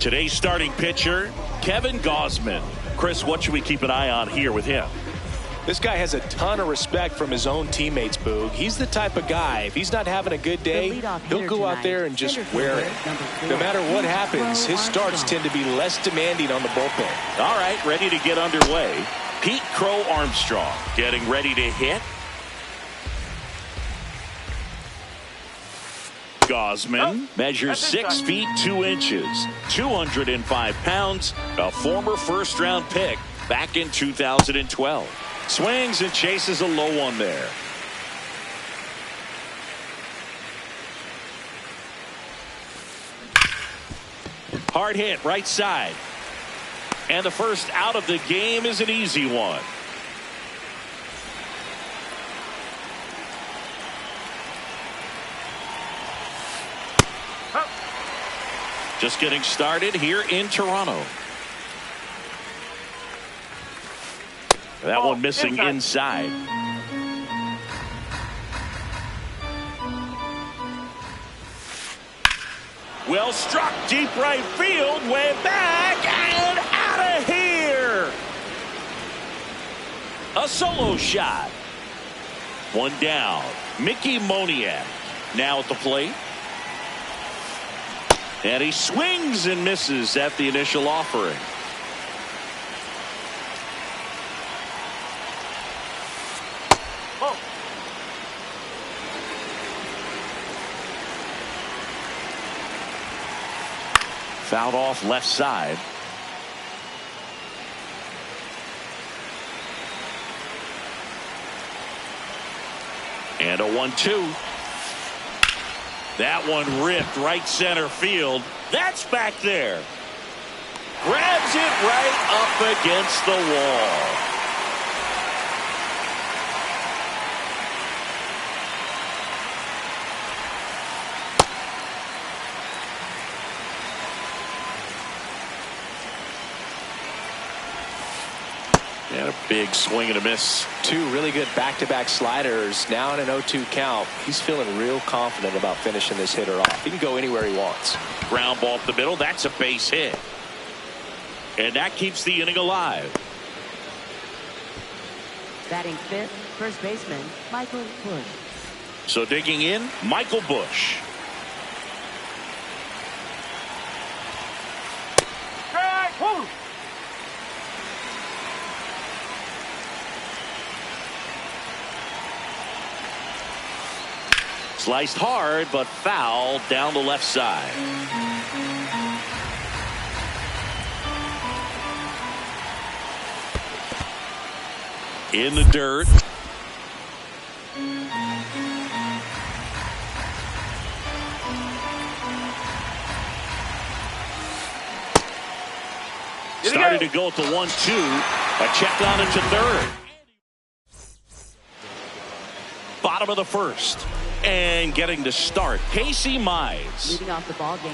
Today's starting pitcher, Kevin Gausman. Chris, what should we keep an eye on here with him? This guy has a ton of respect from his own teammates, Boog. He's the type of guy, if he's not having a good day, he'll go out there and just wear it. No matter what happens, his starts tend to be less demanding on the bullpen. All right, ready to get underway. Pete Crow Armstrong getting ready to hit. Gausman measures 6 feet 2 inches, 205 pounds, a former first-round pick back in 2012. Swings and chases a low one there. Hard hit right side. And the first out of the game is an easy one. Just getting started here in Toronto. That one missing inside. Well struck deep right field, way back and out of here. A solo shot. One down. Mickey Moniak now at the plate. And he swings and misses at the initial offering. Fouled off left side. And a 1-2. That one ripped right center field. That's back there. Grabs it right up against the wall. And a big swing and a miss. Two really good back-to-back sliders. Now in an 0-2 count. He's feeling real confident about finishing this hitter off. He can go anywhere he wants. Ground ball up the middle. That's a base hit. And that keeps the inning alive. Batting fifth, first baseman, Michael Busch. So digging in, Michael Busch. Sliced hard, but foul down the left side. In the dirt. Started to go at the 1-2. A check on it to third. Bottom of the first. And getting to start, Casey Mize.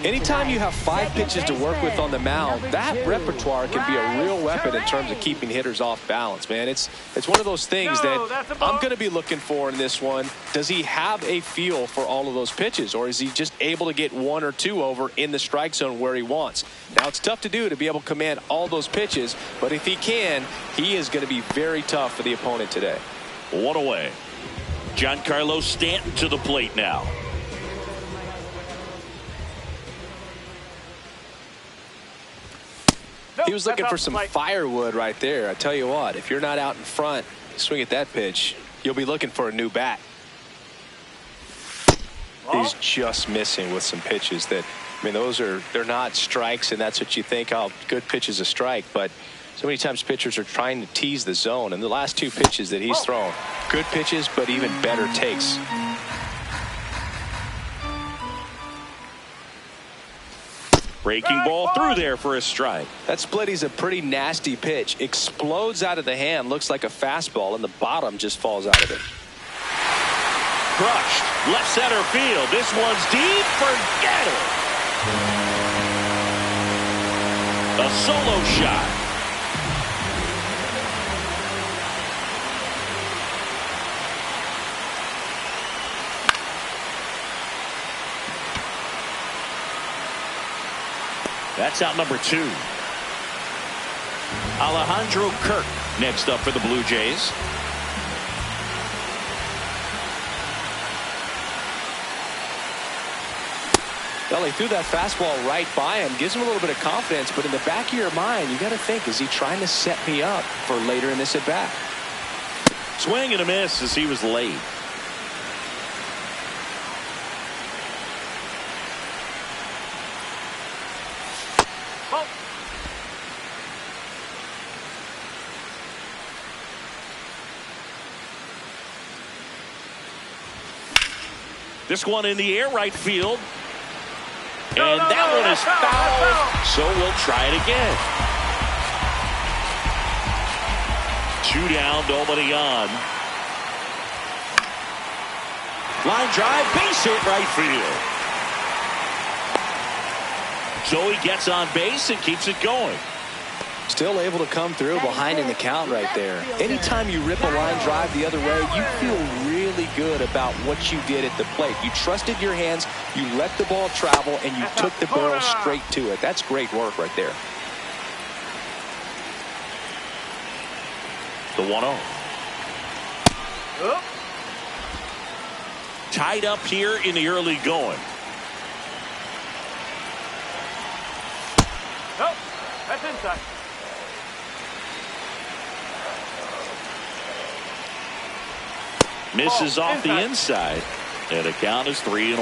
Anytime you have 5 pitches to work with on the mound, that repertoire can be a real weapon in terms of keeping hitters off balance, man. It's one of those things that I'm going to be looking for in this one. Does he have a feel for all of those pitches, or is he just able to get 1 or 2 over in the strike zone where he wants? Now, it's tough to do to be able to command all those pitches, but if he can, he is going to be very tough for the opponent today. One away. Giancarlo Stanton to the plate now. He was looking for some firewood right there. I tell you what, if you're not out in front, swing at that pitch, you'll be looking for a new bat. He's just missing with some pitches that, I mean, they're not strikes, and that's what you think, oh, good pitch is a strike, but so many times pitchers are trying to tease the zone, and the last 2 pitches that he's thrown, good pitches, but even better takes. Breaking ball through there for a strike. That splitty's a pretty nasty pitch. Explodes out of the hand, looks like a fastball, and the bottom just falls out of it. Crushed. Left center field. This one's deep. Forget it. A solo shot. That's out number 2. Alejandro Kirk next up for the Blue Jays. Well, he threw that fastball right by him, gives him a little bit of confidence, but in the back of your mind, you got to think, is he trying to set me up for later in this at bat? Swing and a miss as he was late. This one in the air, right field. And that one is foul, so we'll try it again. 2 down, nobody on. Line drive, base hit, right field. Joey gets on base and keeps it going. Still able to come through behind in the count right there. Anytime you rip a line drive the other way, you feel really good about what you did at the plate. You trusted your hands, you let the ball travel, and you took the barrel straight to it. That's great work right there. The 1-0. Tied up here in the early going. Nope, that's inside. Misses off the inside, and the count is 3-1.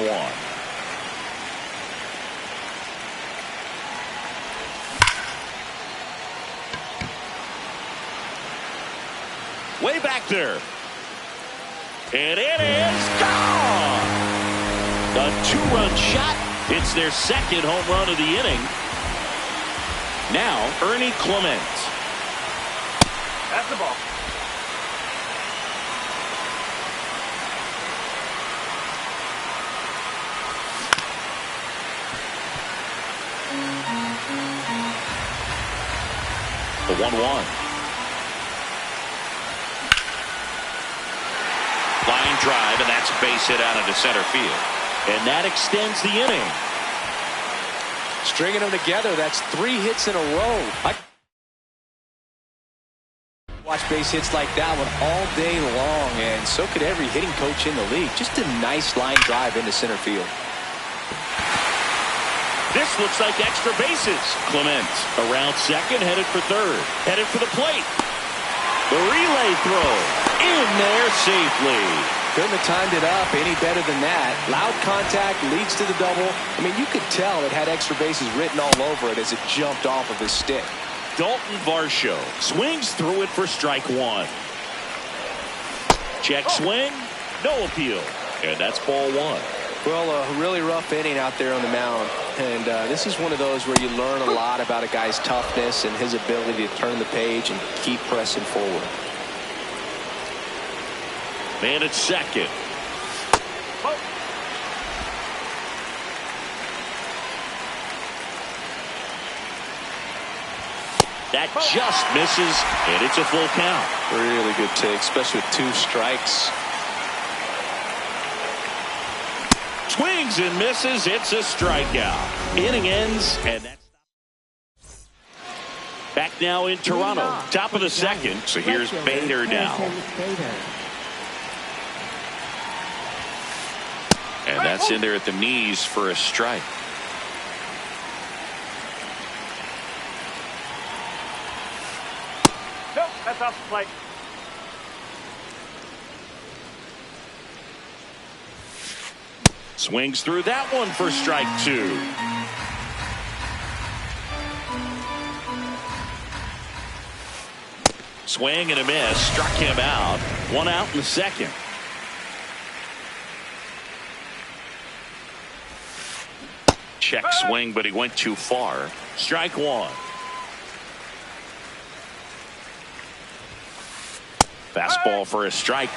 Way back there. And it is gone. A 2-run shot. It's their second home run of the inning. Now, Ernie Clement. That's the ball. The 1-1. Line drive, and that's a base hit out into center field. And that extends the inning. Stringing them together, that's 3 hits in a row. I watch base hits like that one all day long, and so could every hitting coach in the league. Just a nice line drive into center field. This looks like extra bases. Clement around second, headed for third. Headed for the plate. The relay throw in there safely. Couldn't have timed it up any better than that. Loud contact leads to the double. I mean, you could tell it had extra bases written all over it as it jumped off of his stick. Dalton Varsho swings through it for strike 1. Check swing, no appeal. And that's ball 1. Well, a really rough inning out there on the mound. And this is one of those where you learn a lot about a guy's toughness and his ability to turn the page and keep pressing forward. Man at second. That just misses, and it's a full count. Really good take, especially with 2 strikes. Swings and misses. It's a strikeout. Inning ends, and that's back now in Toronto. Top of the second. So here's Bader now. And that's in there at the knees for a strike. Nope, that's off the plate. Swings through that one for strike 2. Swing and a miss. Struck him out. 1 out in the second. Check swing, but he went too far. Strike 1. Fastball for a strike.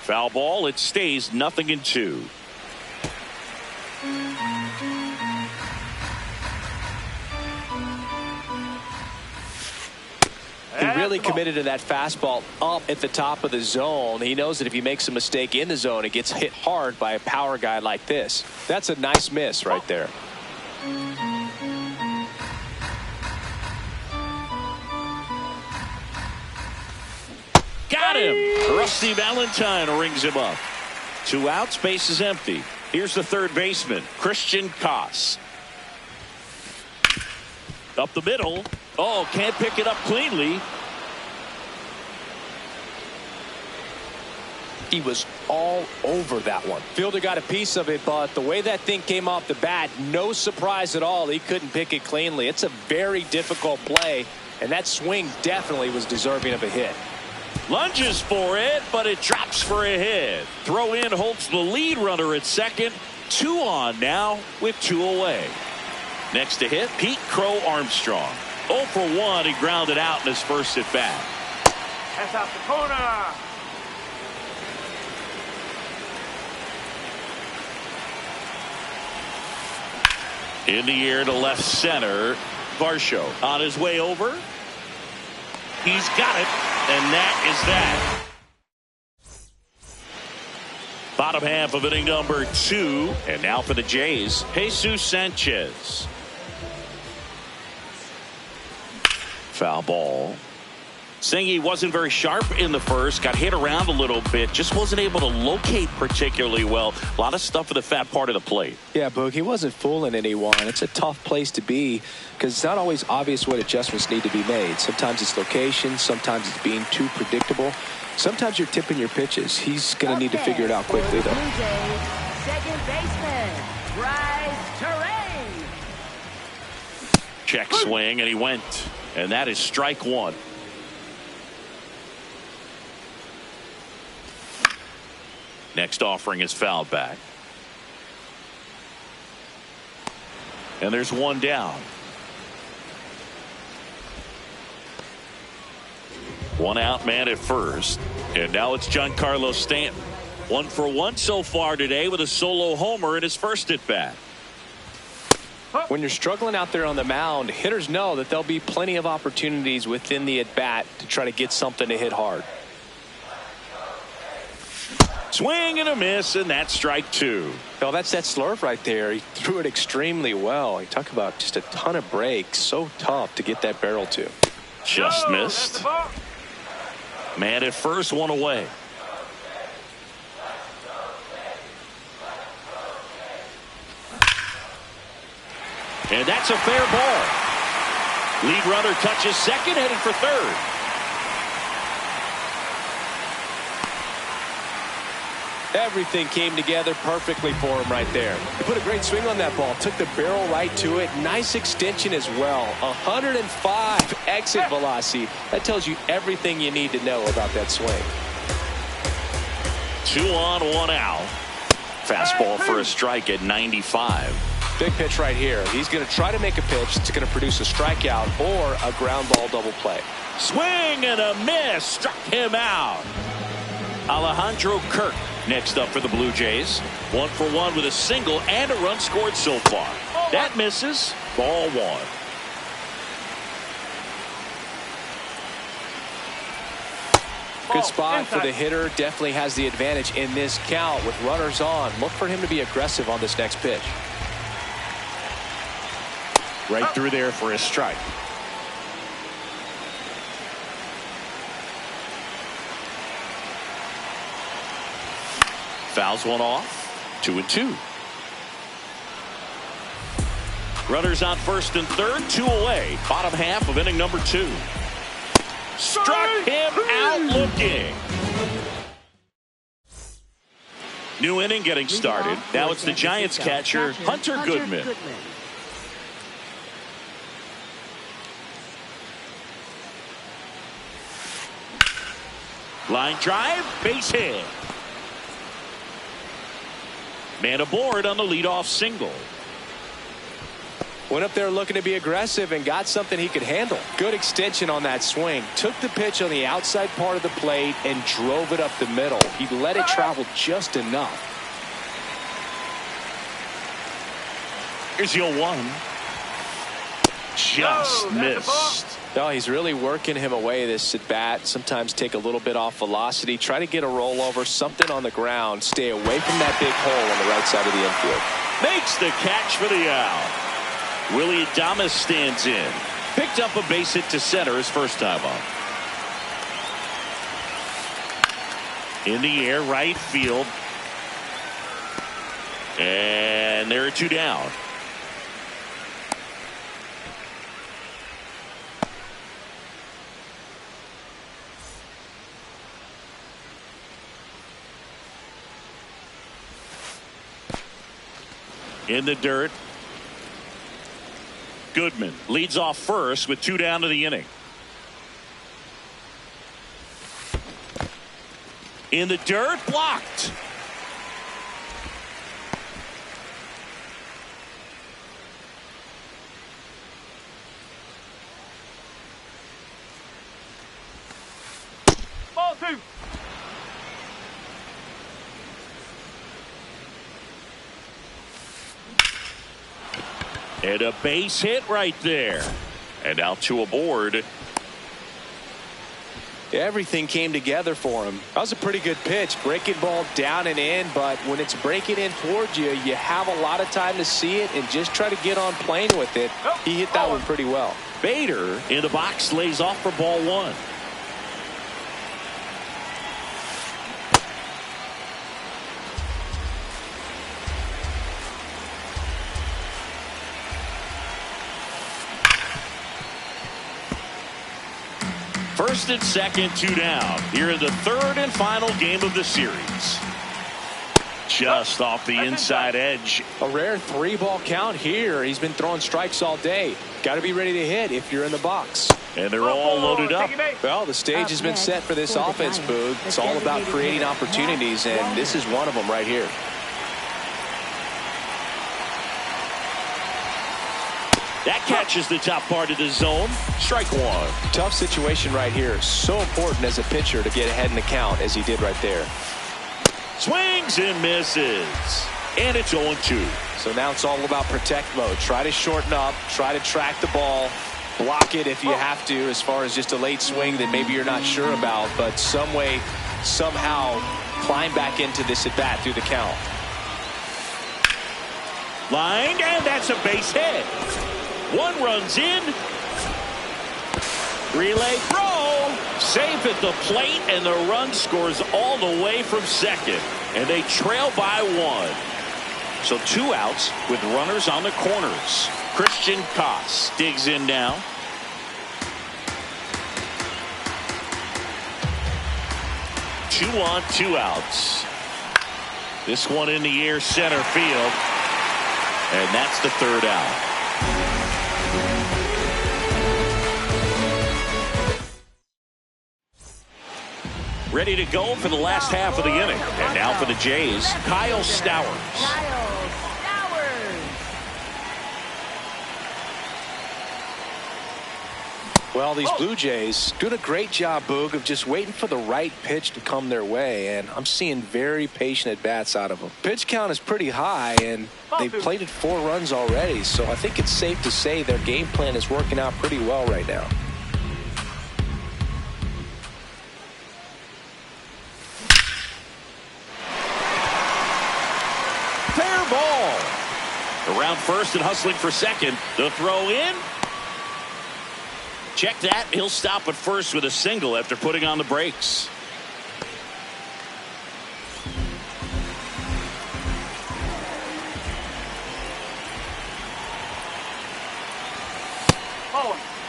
Foul ball. It stays 0-2. He really committed to that fastball up at the top of the zone. He knows that if he makes a mistake in the zone, it gets hit hard by a power guy like this. That's a nice miss right there. Got him. Rusty Valentine rings him up. 2 outs, base is empty. Here's the third baseman, Christian Koss. Up the middle. Oh, can't pick it up cleanly. He was all over that one. Fielder got a piece of it, but the way that thing came off the bat, no surprise at all. He couldn't pick it cleanly. It's a very difficult play, and that swing definitely was deserving of a hit. Lunges for it, but it drops for a hit. Throw in holds the lead runner at second. 2 on now with 2 away. Next to hit, Pete Crow Armstrong. 0 for 1. He grounded out in his first at bat. That's out the corner. In the air to left center. Varsho on his way over. He's got it, and that is that. Bottom half of inning number 2. And now for the Jays, Jesus Sanchez. Foul ball. Singy wasn't very sharp in the first. Got hit around a little bit. Just wasn't able to locate particularly well. A lot of stuff for the fat part of the plate. Yeah, Boog, he wasn't fooling anyone. It's a tough place to be because it's not always obvious what adjustments need to be made. Sometimes it's location. Sometimes it's being too predictable. Sometimes you're tipping your pitches. He's going to need to figure it out quickly, though. Blue Jays, second baseman, Terrain. Check swing, and he went. And that is strike 1. Next offering is fouled back. And there's 1 down. 1 out, man at first. And now it's Giancarlo Stanton. 1 for 1 so far today with a solo homer in his first at bat. When you're struggling out there on the mound, hitters know that there'll be plenty of opportunities within the at bat to try to get something to hit hard. Swing and a miss, and that's strike 2. No, that's that slurve right there. He threw it extremely well. You talk about just a ton of breaks. So tough to get that barrel to. Just missed. Man at first, 1 away. And that's a fair ball. Lead runner touches second, headed for third. Everything came together perfectly for him right there. He put a great swing on that ball. Took the barrel right to it. Nice extension as well. 105 exit velocity. That tells you everything you need to know about that swing. 2 on, 1 out. Fastball for a strike at 95. Big pitch right here. He's going to try to make a pitch that's going to produce a strikeout or a ground ball double play. Swing and a miss. Struck him out. Alejandro Kirk next up for the Blue Jays. 1 for 1 with a single and a run scored so far. That misses. Ball 1. Good spot for the hitter. Definitely has the advantage in this count with runners on. Look for him to be aggressive on this next pitch. Right through there for a strike. Fouls one off. 2-2. Runners on first and third. 2 away. Bottom half of inning number 2. Struck him out looking. New inning getting started. Now it's the Giants catcher, Hunter Goodman. Line drive, base hit. Man aboard on the leadoff single. Went up there looking to be aggressive and got something he could handle. Good extension on that swing. Took the pitch on the outside part of the plate and drove it up the middle. He let it travel just enough. Here's 0-1. Just missed. No, he's really working him away this at bat. Sometimes take a little bit off velocity. Try to get a rollover, something on the ground. Stay away from that big hole on the right side of the infield. Makes the catch for the out. Willie Adames stands in. Picked up a base hit to center his first time up. In the air, right field. And there are two down. In the dirt. Goodman leads off first with two down to the inning. In the dirt, blocked. Ball two. And a base hit right there. And out to a board. Everything came together for him. That was a pretty good pitch. Breaking ball down and in, but when it's breaking in towards you, you have a lot of time to see it and just try to get on plane with it. He hit that one pretty well. Bader in the box lays off for ball one. First and second, two down. Here in the third and final game of the series. Just off the inside edge. A rare 3-ball count here. He's been throwing strikes all day. Got to be ready to hit if you're in the box. And they're all loaded up. Well, the stage has been set for this offense, Boog. It's all about creating opportunities, and this is one of them right here. That catches the top part of the zone. Strike one. Tough situation right here. So important as a pitcher to get ahead in the count as he did right there. Swings and misses. And it's 0-2. So now it's all about protect mode. Try to shorten up. Try to track the ball. Block it if you have to, as far as just a late swing that maybe you're not sure about. But some way, somehow, climb back into this at bat through the count. Lined, and that's a base hit. One runs in. Relay throw. Safe at the plate, and the run scores all the way from second. And they trail by one. So two outs with runners on the corners. Christian Koss digs in now. Two on, two outs. This one in the air, center field. And that's the third out. Ready to go for the last half of the inning. And now for the Jays, Kyle Stowers. Well, these Blue Jays doing a great job, Boog, of just waiting for the right pitch to come their way, and I'm seeing very patient at-bats out of them. Pitch count is pretty high, and they've plated 4 runs already, so I think it's safe to say their game plan is working out pretty well right now. Fair ball. Around first and hustling for second. The throw in. Check that. He'll stop at first with a single after putting on the brakes.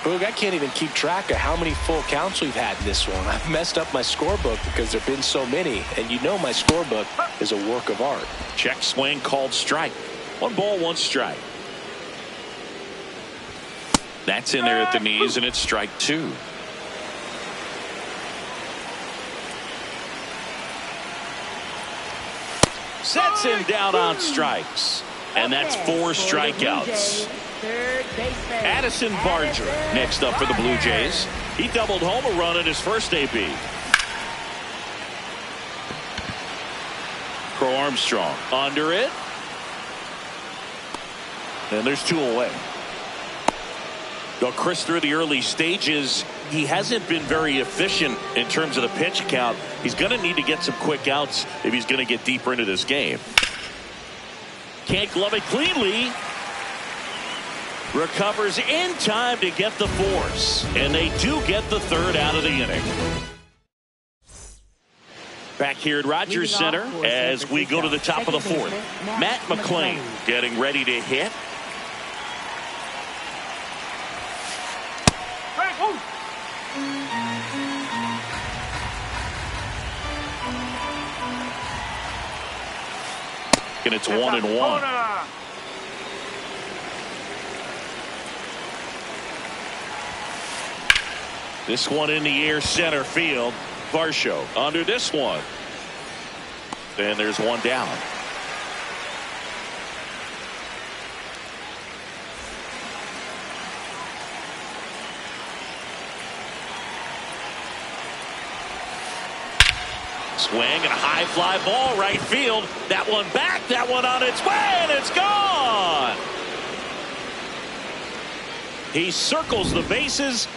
Boog, I can't even keep track of how many full counts we've had in this one. I've messed up my scorebook because there have been so many, and you know my scorebook is a work of art. Check swing called strike. 1 ball, 1 strike. That's in there at the knees, and it's strike 2. Sets him down on strikes. And that's 4 strikeouts. Addison Barger next up for the Blue Jays. He doubled home a run in his first AB. Crow Armstrong under it. And there's 2 away. Well, Chris, through the early stages, he hasn't been very efficient in terms of the pitch count. He's going to need to get some quick outs if he's going to get deeper into this game. Can't glove it cleanly. Recovers in time to get the force. And they do get the third out of the inning. Back here at Rogers Center as we go to the top of the fourth. Matt McClain getting ready to hit. And it's 1-1. This one in the air, center field. Varsho under this one. And there's one down. Swing and a high fly ball right field. That one back, that one on its way, and it's gone. He circles the bases.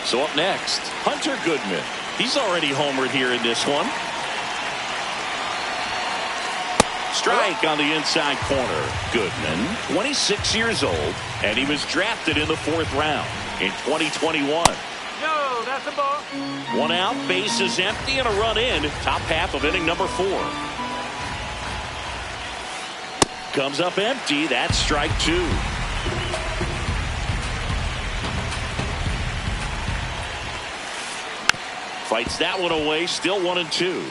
So up next, Hunter Goodman. He's already homered here in this one. Strike on the inside corner. Goodman, 26 years old, and he was drafted in the 4th round in 2021. No, that's a ball. One out, bases empty, and a run in. Top half of inning number 4. Comes up empty. That's strike 2. Fights that one away. Still 1-2.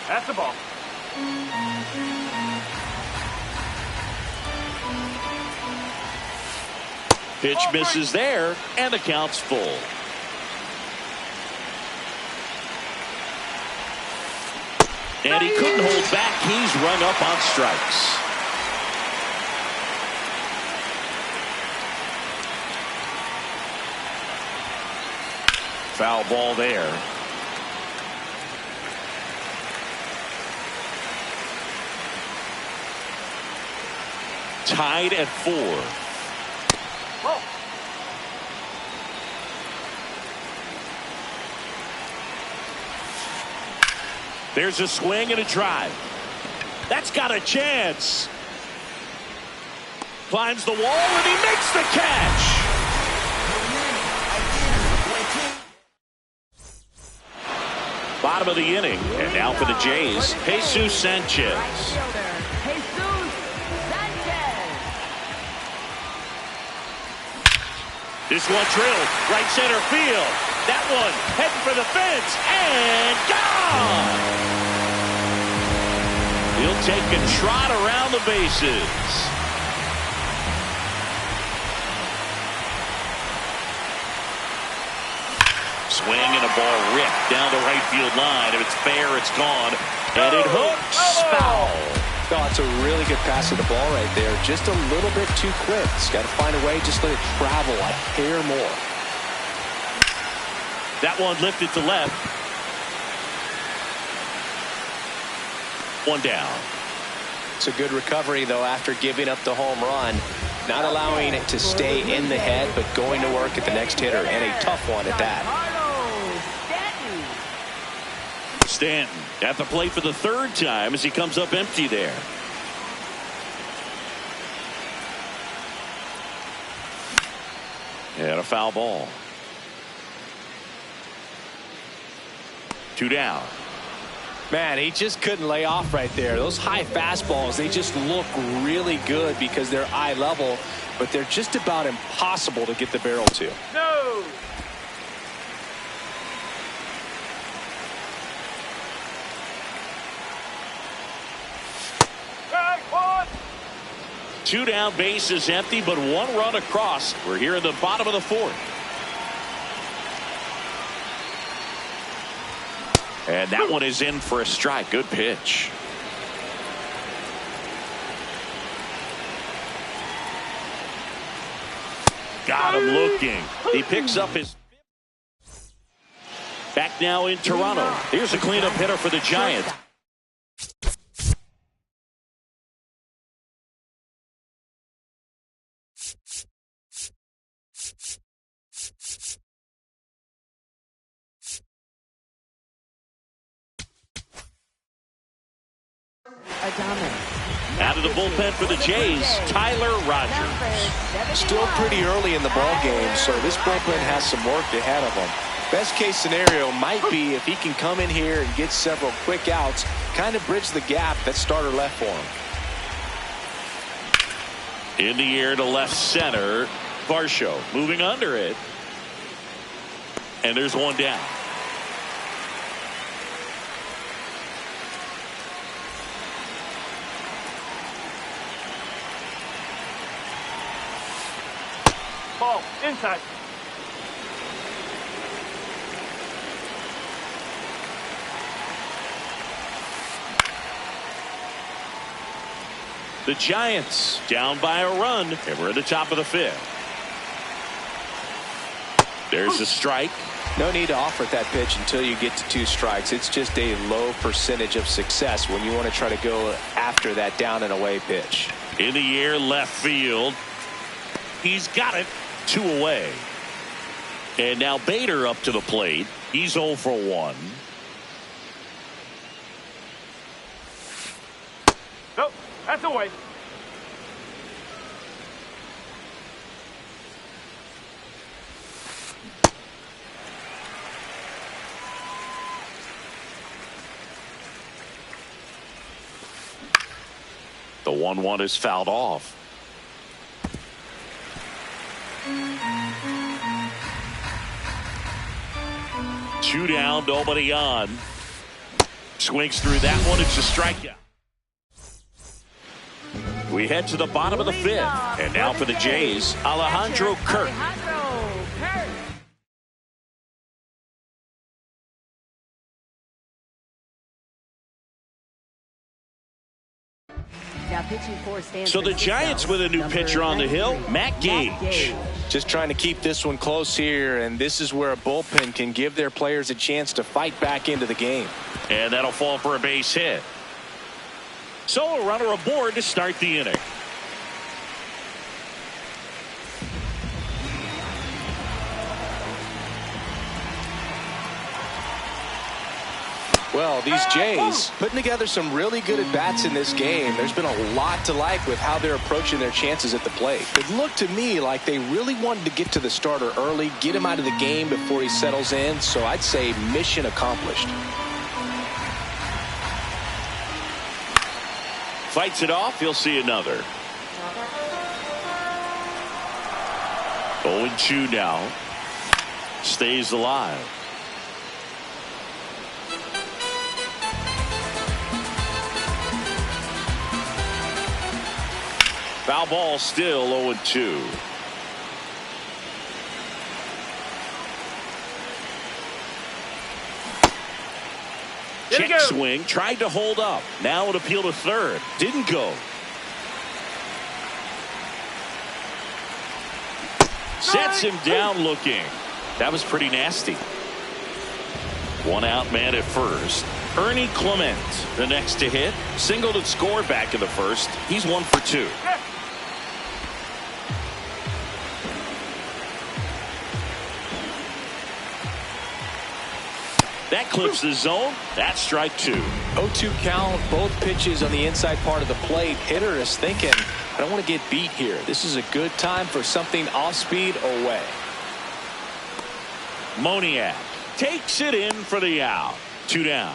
That's the ball. Pitch misses there, and the count's full. And he couldn't hold back. He's rung up on strikes. Foul ball there. Tied at 4. Whoa. There's a swing and a drive. That's got a chance. Climbs the wall and he makes the catch. Bottom of the inning, and now for the Jays, Jesus Sanchez. This one drilled right center field. That one heading for the fence and gone. He'll take a trot around the bases. Swing and a ball ripped down the right field line. If it's fair, it's gone. And it hooks foul. Oh, it's a really good pass to the ball right there. Just a little bit too quick. It's got to find a way. Just let it travel a hair more. That one lifted to left. One down. It's a good recovery, though, after giving up the home run. Not allowing it to stay in the head, but going to work at the next hitter. And a tough one at that. Stanton at the plate for the 3rd time as he comes up empty there. And a foul ball. 2 down. Man, he just couldn't lay off right there. Those high fastballs, they just look really good because they're eye level, but they're just about impossible to get the barrel to. No. Two down, base is empty, but 1 run across. We're here in the bottom of the 4th. And that one is in for a strike. Good pitch. Got him looking. He picks up his. Back now in Toronto. Here's a cleanup hitter for the Giants. Out of the bullpen for the Jays, Tyler Rogers. Still pretty early in the ball game, so this bullpen has some work ahead of them. Best case scenario might be if he can come in here and get several quick outs, kind of bridge the gap that starter left for him. In the air to left center, Varsho moving under it. And there's one down. Ball, inside. The Giants down by a run, and we're at the top of the fifth. There's a strike. No need to offer that pitch until you get to 2 strikes. It's just a low percentage of success when you want to try to go after that down and away pitch. In the air left field. He's got it. 2 away. And now Bader up to the plate. He's 0 for 1. Nope, that's away. The 1-1 is fouled off. Two down, nobody on. Swings through that one. It's a strikeout. We head to the bottom of the fifth. And now for the Jays, Alejandro Kirk. So the Giants with a new pitcher on the hill, Matt Gage. Just trying to keep this one close here, and this is where a bullpen can give their players a chance to fight back into the game. And that'll fall for a base hit. So a runner aboard to start the inning. Well, these Jays putting together some really good at-bats in this game. There's been a lot to like with how they're approaching their chances at the plate. It looked to me like they really wanted to get to the starter early, get him out of the game before he settles in, so I'd say mission accomplished. Fights it off, you'll see another. 0-2 now. Stays alive. Foul ball, still 0-2. Check swing, tried to hold up. Now an appeal to third. Didn't go. Sets him down looking. That was pretty nasty. One out man at first. Ernie Clement, the next to hit. Singled and scored back in the first. He's 1 for 2. That clips the zone. That's strike 2. 0-2 count, both pitches on the inside part of the plate. Hitter is thinking, I don't want to get beat here. This is a good time for something off speed away. Moniak takes it in for the out. 2 down.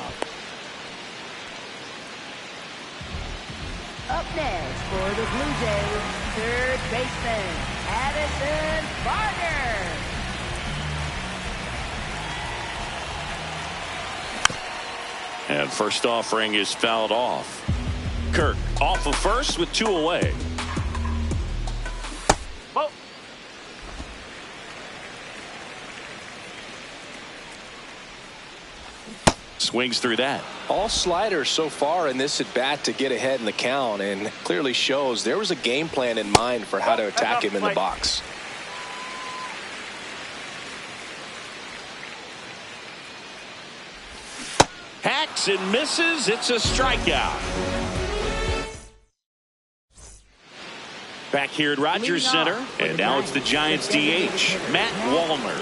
Up next for the Blue Jays, third baseman, Addison Barger. And first offering is fouled off. Kirk off of first with 2 away. Ball. Swings through that. All sliders so far in this at bat to get ahead in the count, and clearly shows there was a game plan in mind for how to attack him in the box. Hacks and misses. It's a strikeout. Back here at Rogers Center, and now it's the Giants DH, Matt Wallner.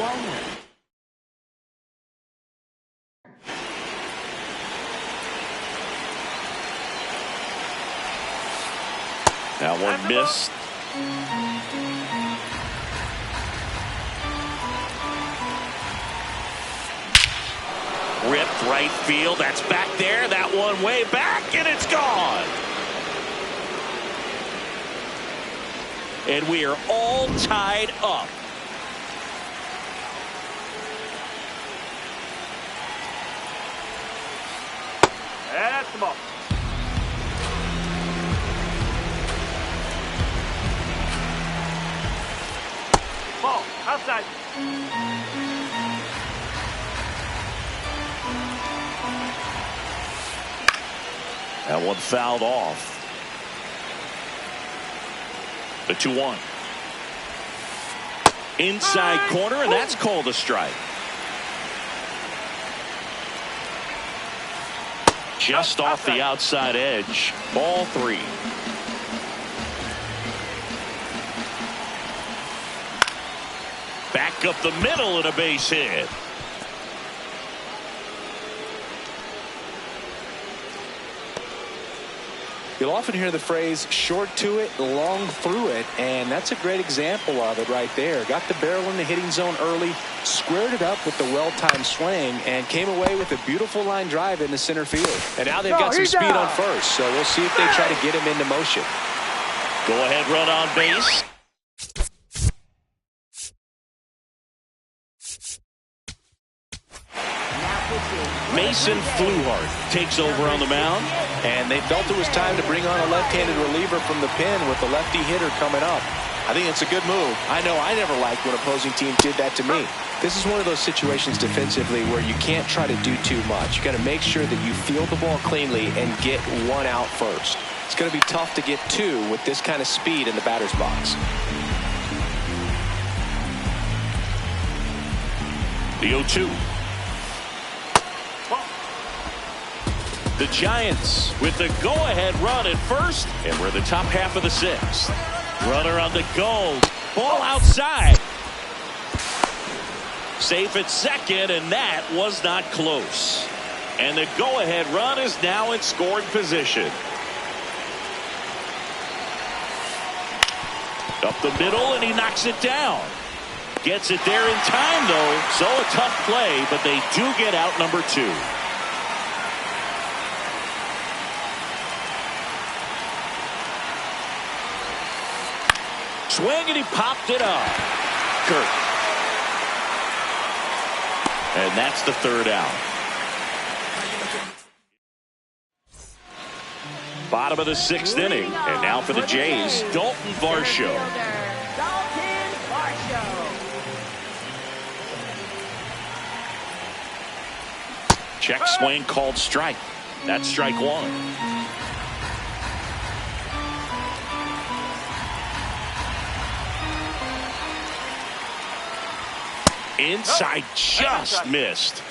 That one missed. Ripped right field. That's back there. That one way back, and it's gone. And we are all tied up. That's the ball. Ball, outside. That one fouled off. The 2-1. Inside corner, and that's called a strike. Just off the outside edge. Ball 3. Back up the middle and a base hit. You'll often hear the phrase short to it, long through it, and that's a great example of it right there. Got the barrel in the hitting zone early, squared it up with the well-timed swing, and came away with a beautiful line drive into center field. And now they've got some speed on first, so we'll see if they try to get him into motion. Go ahead run on base. Mason Fluhart takes over on the mound. And they felt it was time to bring on a left-handed reliever from the pen with the lefty hitter coming up. I think it's a good move. I know I never liked when opposing teams did that to me. This is one of those situations defensively where you can't try to do too much. You got to make sure that you field the ball cleanly and get one out first. It's going to be tough to get two with this kind of speed in the batter's box. The 0-2. The Giants with the go-ahead run at first, and we're the top half of the 6th. Runner on the go. Ball outside. Safe at second, and that was not close. And the go-ahead run is now in scoring position. Up the middle, and he knocks it down. Gets it there in time, though. So a tough play, but they do get out number 2. Swing, and he popped it up. Kirk. And that's the 3rd out. Bottom of the 6th inning. And now for the Jays, Dalton Varsho. Check swing called strike. That's strike 1. Inside, just missed.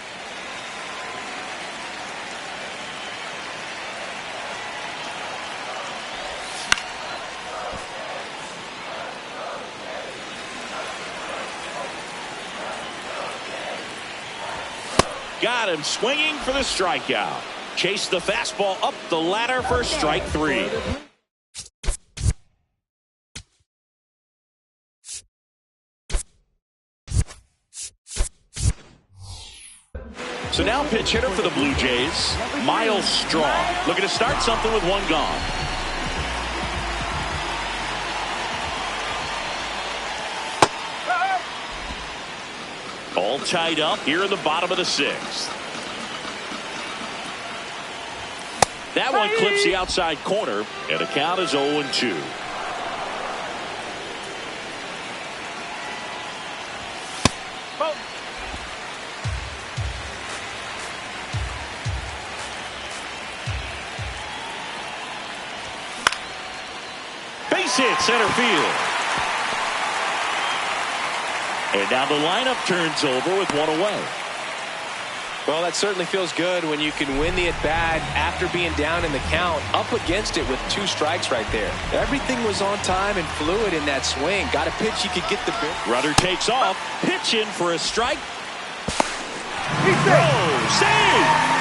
Got him swinging for the strikeout. Chase the fastball up the ladder for strike 3. So now pitch hitter for the Blue Jays, Miles Straw. Looking to start something with 1 gone. All tied up here in the bottom of the 6th. That one clips the outside corner, and the count is 0-2. Base hit center field. And now the lineup turns over with 1 away. Well, that certainly feels good when you can win the at-bat after being down in the count, up against it with 2 strikes right there. Everything was on time and fluid in that swing. Got a pitch you could get the bit. Runner takes off, pitch in for a strike. Throw, save!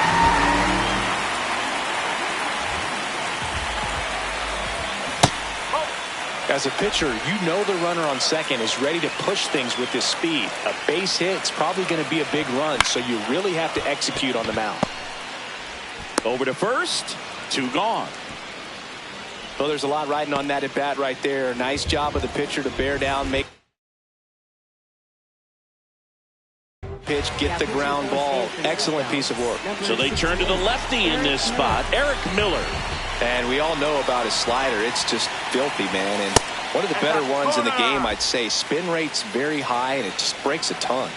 As a pitcher, you know the runner on second is ready to push things with his speed. A base hit's probably going to be a big run, so you really have to execute on the mound. Over to first, 2 gone. Well, there's a lot riding on that at bat right there. Nice job of the pitcher to bear down, make pitch, get the ground ball. Excellent piece of work. So they turn to the lefty in this spot, Eric Miller. And we all know about his slider. It's just filthy, man. And one of the better ones in the game, I'd say. Spin rate's very high, and it just breaks a ton.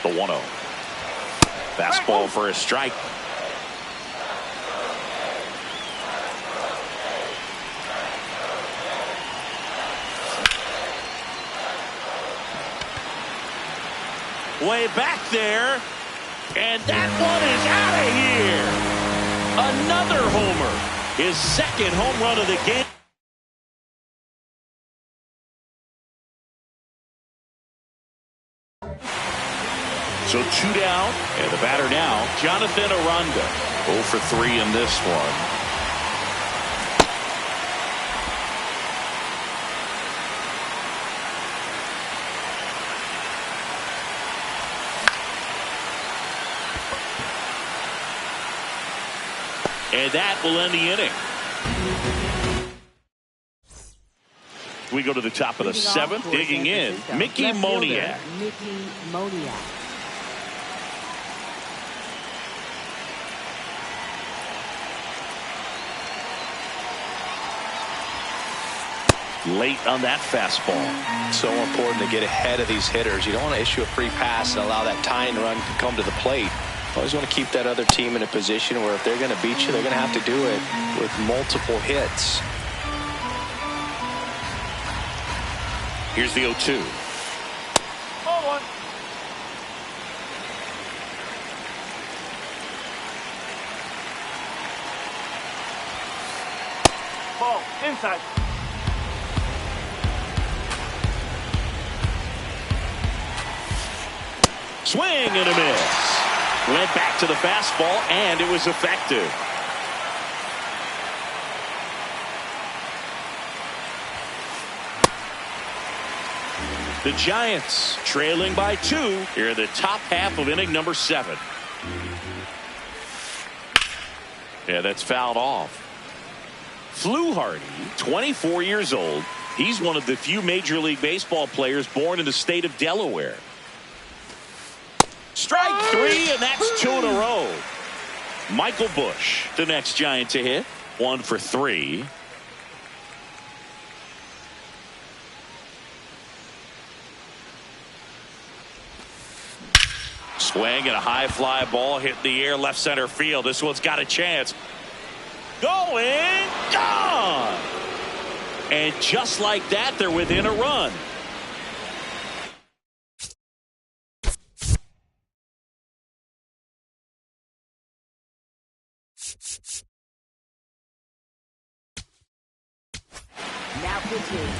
The 1-0. Fastball for a strike. Way back there. And that one is out of here. Another homer. His second home run of the game. So 2 down, and the batter now, Jonathan Aranda. 0 for 3 in this one. And that will end the inning. We go to the top of the 7th. Digging in, Mickey Moniak. Mickey Moniak. Late on that fastball. So important to get ahead of these hitters. You don't want to issue a free pass and allow that tying run to come to the plate. Always want to keep that other team in a position where if they're going to beat you, they're going to have to do it with multiple hits. Here's the 0-2. Ball 1. Ball inside. Swing and a miss. Went back to the fastball, and it was effective. The Giants trailing by 2 here in the top half of inning number 7. Yeah, that's fouled off. Fluharty, 24 years old. He's one of the few Major League Baseball players born in the state of Delaware. Strike 3, and that's 2 in a row. Michael Busch, the next Giant to hit. 1 for 3. Swing and a high fly ball hit the air left center field. This one's got a chance. Going, gone. And just like that, they're within a run.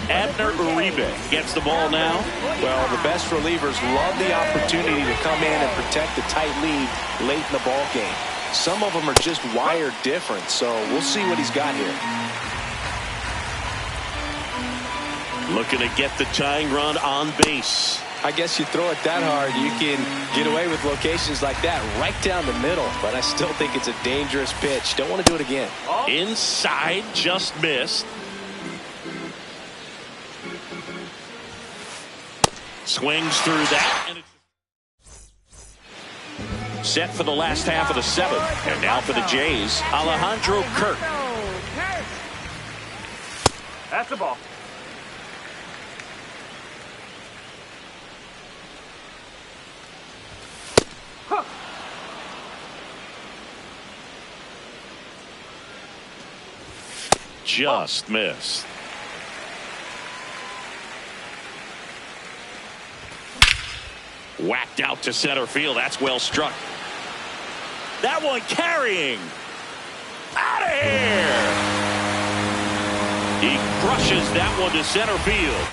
Abner Uribe gets the ball now. Well, the best relievers love the opportunity to come in and protect the tight lead late in the ball game. Some of them are just wired different, so we'll see what he's got here. Looking to get the tying run on base. I guess you throw it that hard, you can get away with locations like that right down the middle, but I still think it's a dangerous pitch. Don't want to do it again. Inside, just missed. Swings through that. And it's set for the last half of the 7th. And now for the Jays, Alejandro Kirk. That's the ball. Just missed. Whacked out to center field. That's well struck. That one carrying. Out of here. He crushes that one to center field.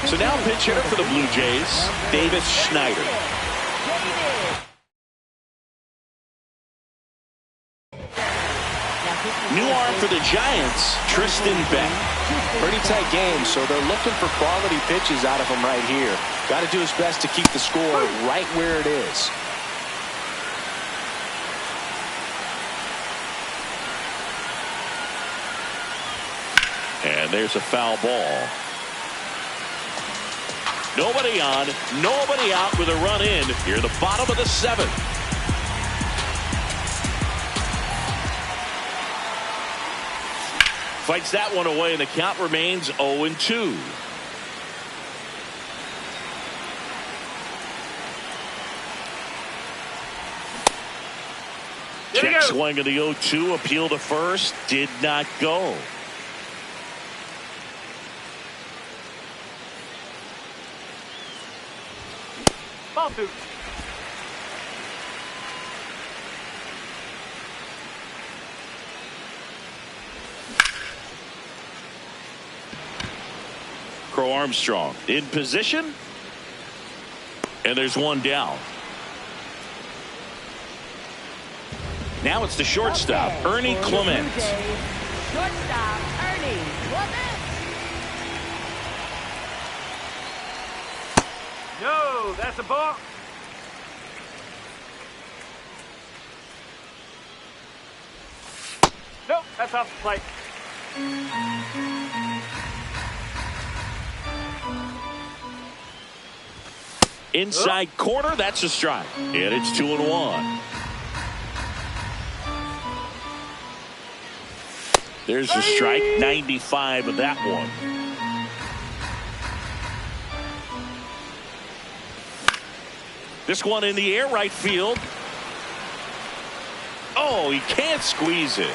So now pitch hitter for the Blue Jays, Davis Schneider. New arm for the Giants, Tristan Beck. Pretty tight game, so they're looking for quality pitches out of him right here. Got to do his best to keep the score right where it is. And there's a foul ball. Nobody on, nobody out with a run in. Here at the bottom of the 7th. Fights that one away, and the count remains 0-2. Check swing of the 0-2, appeal to first, did not go. Ball 2. Crow Armstrong in position, and there's one down. Now it's the shortstop, Ernie Clement. Shortstop, Ernie Clement. No, that's a ball. Nope, that's off the plate. Inside corner, that's a strike. And it's 2-1. There's a strike, 95 of that one. This one in the air, right field. Oh, he can't squeeze it.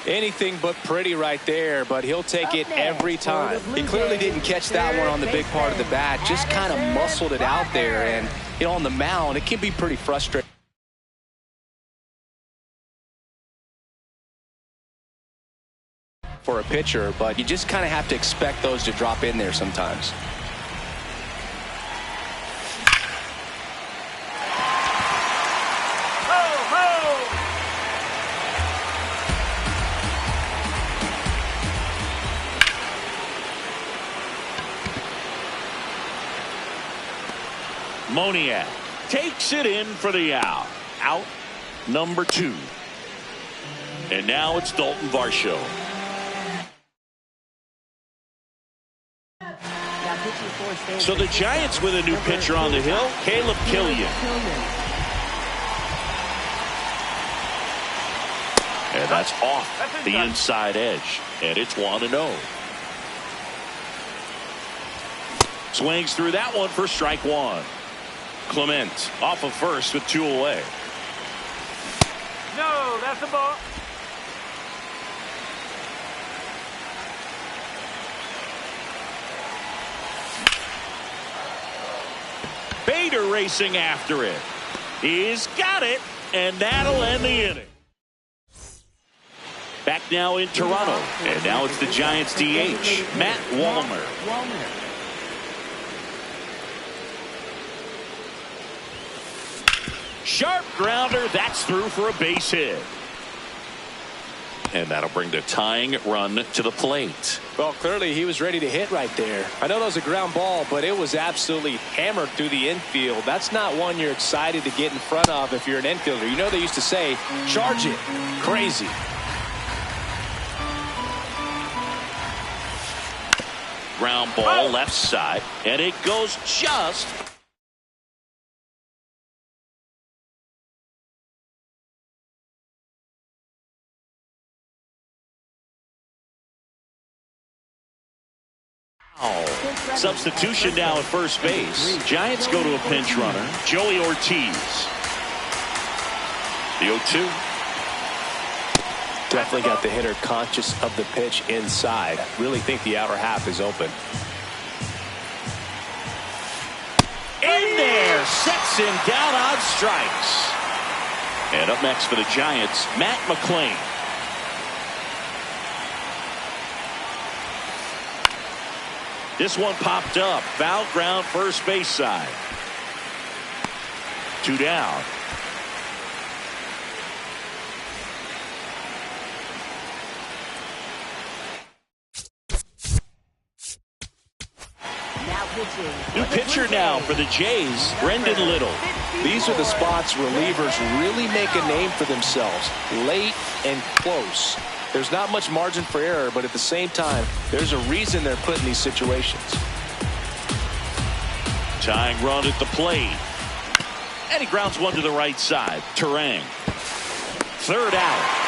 Anything but pretty right there, but he'll take it every time. He clearly didn't catch that one on the big part of the bat, just kind of muscled it out there. And, you know, on the mound, it can be pretty frustrating for a pitcher, but you just kind of have to expect those to drop in there sometimes. Moniak takes it in for the out. Out number 2. And now it's Dalton Varsho. So the Giants with a new pitcher on the hill, Caleb Killian. And that's off the inside edge. And it's 1-0. Swings through that one for strike 1. Clement off of first with 2 away. No, that's a ball. Bader racing after it. He's got it, and that'll end the inning. Back now in Toronto, and now it's the Giants DH, Matt Wallner. Sharp grounder, that's through for a base hit. And that'll bring the tying run to the plate. Well, clearly he was ready to hit right there. I know that was a ground ball, but it was absolutely hammered through the infield. That's not one you're excited to get in front of if you're an infielder. You know they used to say, charge it. Crazy. Ground ball left side, and it goes just... Substitution now at first base. Giants go to a pinch runner, Joey Ortiz. The 0-2. Definitely got the hitter conscious of the pitch inside. Really think the outer half is open. In there, sets him down on strikes. And up next for the Giants, Matt McClain. This one popped up. Foul ground, first base side. 2 down. New pitcher now for the Jays, Brendan Little. These are the spots relievers really make a name for themselves. Late and close. There's not much margin for error, but at the same time, there's a reason they're put in these situations. Tying run at the plate. And he grounds one to the right side. Terang. Third out.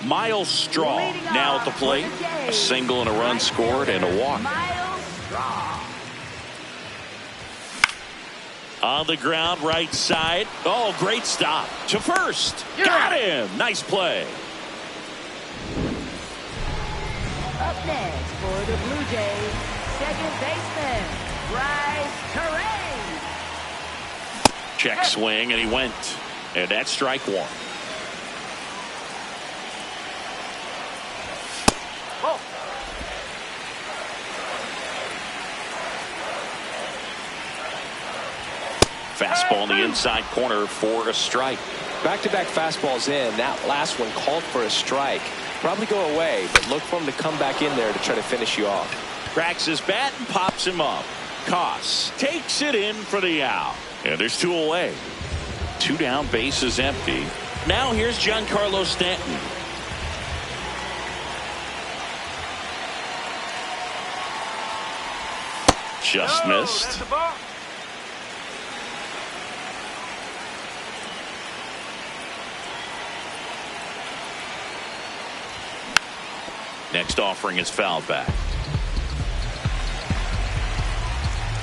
Miles Straw now at the plate. A single and a run scored and a walk. On the ground, right side. Oh, great stop. To first. Got him. Nice play. Up next for the Blue Jays, second baseman, Bryce Terang. Check swing, and he went. And that's strike one. Fastball in the inside corner for a strike. Back-to-back fastballs in. That last one called for a strike. Probably go away, but look for him to come back in there to try to finish you off. Cracks his bat and pops him up. Koss takes it in for the out. And there's two away. Two down, base is empty. Now here's Giancarlo Stanton. Just missed. That's a ball. Next offering is fouled back.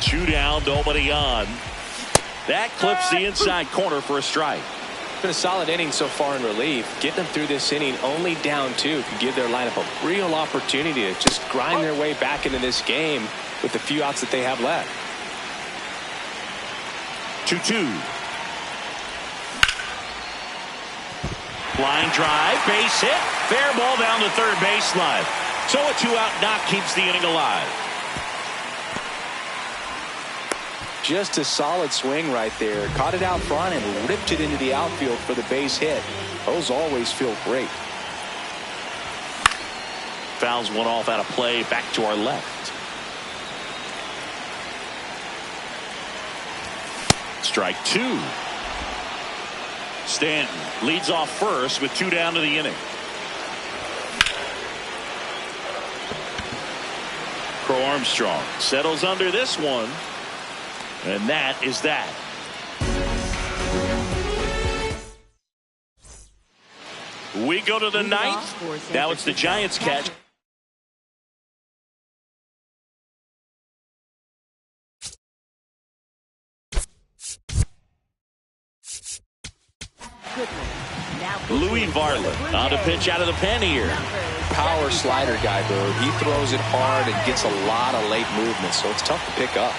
Two down, nobody on. That clips the inside corner for a strike. Been a solid inning so far in relief. Getting them through this inning only down two could give their lineup a real opportunity to just grind their way back into this game with the few outs that they have left. 2-2. Line drive, base hit, fair ball down the third baseline. So a two-out knock keeps the inning alive. Just a solid swing right there. Caught it out front and ripped it into the outfield for the base hit. Those always feel great. Fouls one off out of play, back to our left. Strike two. Stanton leads off first with two down to the inning. Crow Armstrong settles under this one. And that is that. We go to the ninth. Now it's the Giants catch. Louis Varland on to pitch out of the pen here. Power slider guy, Bird. He throws it hard and gets a lot of late movement, so it's tough to pick up.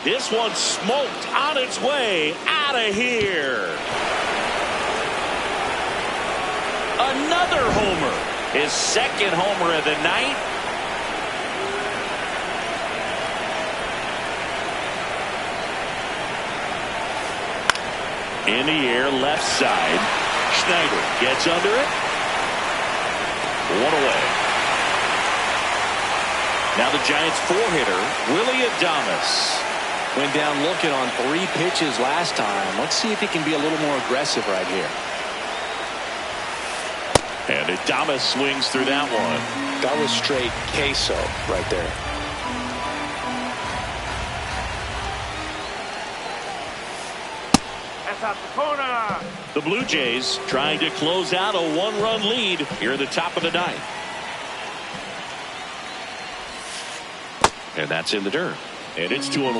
This one smoked on its way out of here. Another homer. His second homer of the night. In the air, left side. Schneider gets under it. One away. Now the Giants four-hitter, Willie Adames. Went down looking on 3 pitches last time. Let's see if he can be a little more aggressive right here. And Adames swings through that one. That was straight queso right there. That's out the corner. The Blue Jays trying to close out a 1-run lead here at the top of the ninth. And that's in the dirt. And it's 2-1.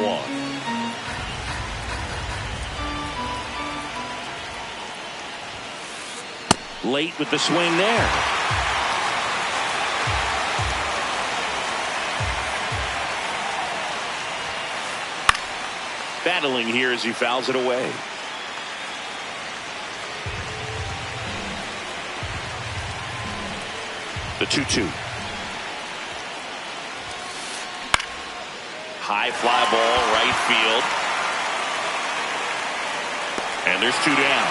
Late with the swing there. Battling here as he fouls it away. The 2-2. High fly ball, right field. And there's 2 down.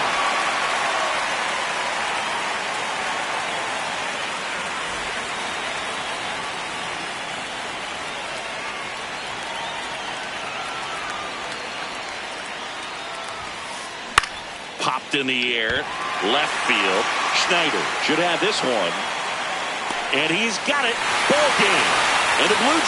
popped in the air. Left field. Schneider should have this one. And he's got it. Ball game. And the Blue